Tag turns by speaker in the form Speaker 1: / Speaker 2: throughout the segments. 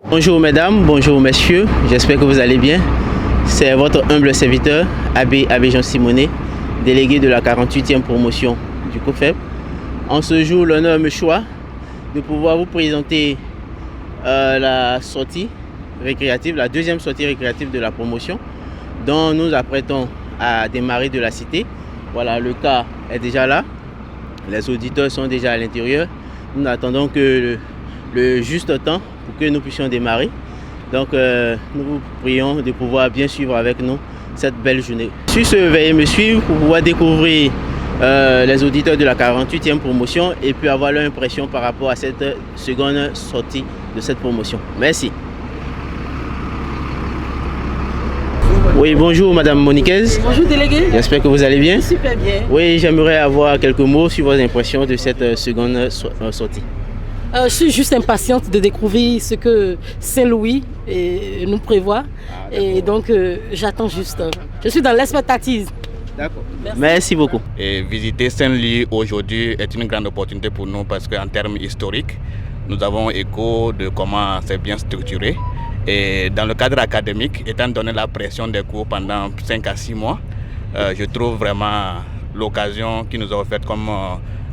Speaker 1: Bonjour mesdames, bonjour messieurs, j'espère que vous allez bien. C'est votre humble serviteur, Abbé Jean Simonet, délégué de la 48e promotion du COFEP. En ce jour, l'honneur me choisit de pouvoir vous présenter la sortie récréative, la deuxième sortie récréative de la promotion, dont nous apprêtons à démarrer de la cité. Voilà, le cas est déjà là, les auditeurs sont déjà à l'intérieur. Nous n'attendons que le juste temps pour que nous puissions démarrer. Donc nous vous prions de pouvoir bien suivre avec nous cette belle journée. Sur ce, veuillez me suivre pour pouvoir découvrir les auditeurs de la 48e promotion et puis avoir leur impression par rapport à cette seconde sortie de cette promotion. Merci. Oui, bonjour Madame Moniquez.
Speaker 2: Bonjour délégué.
Speaker 1: J'espère que vous allez bien.
Speaker 2: Super bien.
Speaker 1: Oui, j'aimerais avoir quelques mots sur vos impressions de cette seconde sortie.
Speaker 2: Je suis juste impatiente de découvrir ce que Saint-Louis nous prévoit. Et donc, j'attends juste. Je suis dans l'expectative.
Speaker 1: D'accord. Merci beaucoup.
Speaker 3: Et visiter Saint-Louis aujourd'hui est une grande opportunité pour nous parce qu'en termes historiques, nous avons écho de comment c'est bien structuré. Et dans le cadre académique, étant donné la pression des cours pendant 5 à 6 mois, je trouve vraiment l'occasion qui nous a offerte comme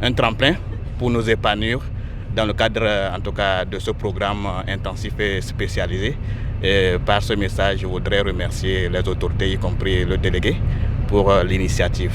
Speaker 3: un tremplin pour nous épanouir dans le cadre en tout cas de ce programme intensif et spécialisé. Et par ce message, je voudrais remercier les autorités, y compris le délégué, pour l'initiative.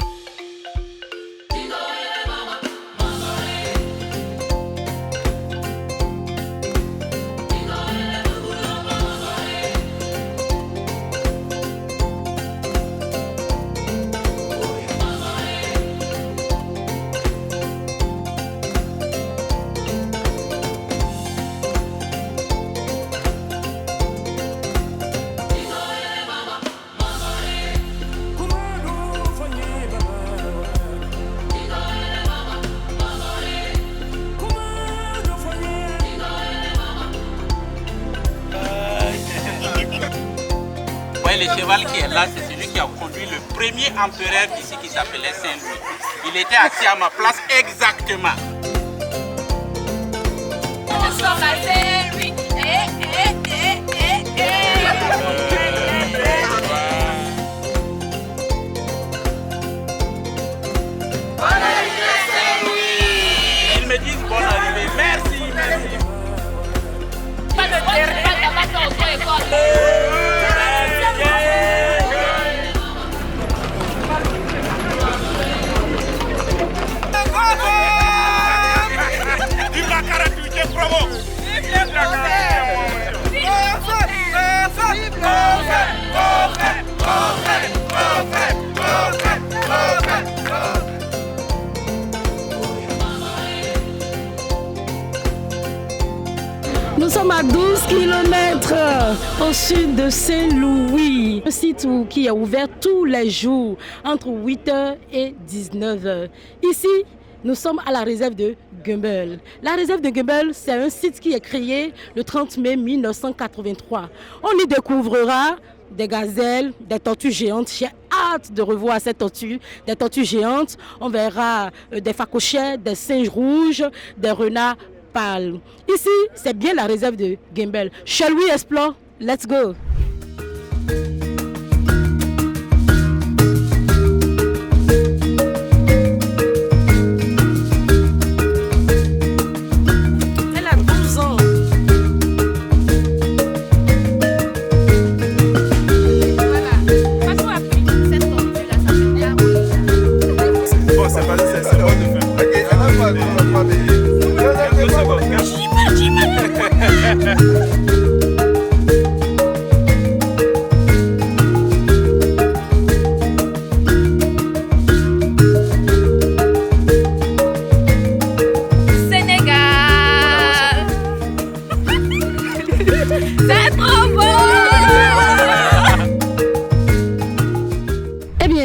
Speaker 4: Le cheval qui est là, c'est celui qui a conduit le premier empereur ici qui s'appelait Saint-Louis. Il était assis à ma place exactement.
Speaker 5: Nous sommes à Saint-Louis.
Speaker 4: Bonne arrivée Saint-Louis. Ils me disent bonne arrivée. Merci, merci.
Speaker 5: Pas de terre, pas de auto-école.
Speaker 2: Nous sommes à 12 km au sud de Saint-Louis, un site qui est ouvert tous les jours entre 8h et 19h. Ici, nous sommes à la réserve de Gumbel. La réserve de Gumbel, c'est un site qui est créé le 30 mai 1983. On y découvrira des gazelles, des tortues géantes. J'ai hâte de revoir ces tortues, des tortues géantes. On verra des phacochets, des singes rouges, des renards pâles. Ici, c'est bien la réserve de Gumbel. Shall we explore? Let's go!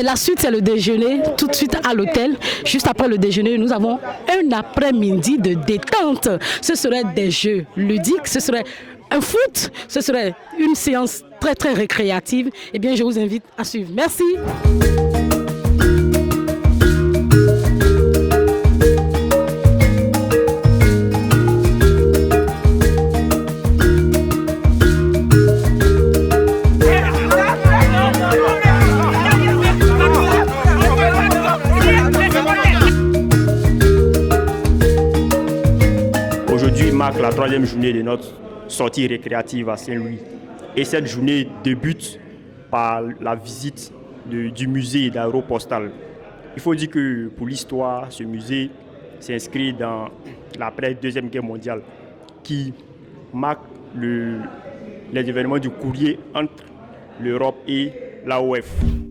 Speaker 2: La suite, c'est le déjeuner, tout de suite à l'hôtel. Juste après le déjeuner, nous avons un après-midi de détente. Ce serait des jeux ludiques, ce serait un foot, ce serait une séance très très récréative. Eh bien, je vous invite à suivre. Merci.
Speaker 6: Aujourd'hui marque la 3e journée de notre sortie récréative à Saint-Louis. Et cette journée débute par la visite du musée d'Aéropostale. Il faut dire que pour l'histoire, ce musée s'inscrit dans l'après-Deuxième Guerre mondiale qui marque les événements du courrier entre l'Europe et l'AOF.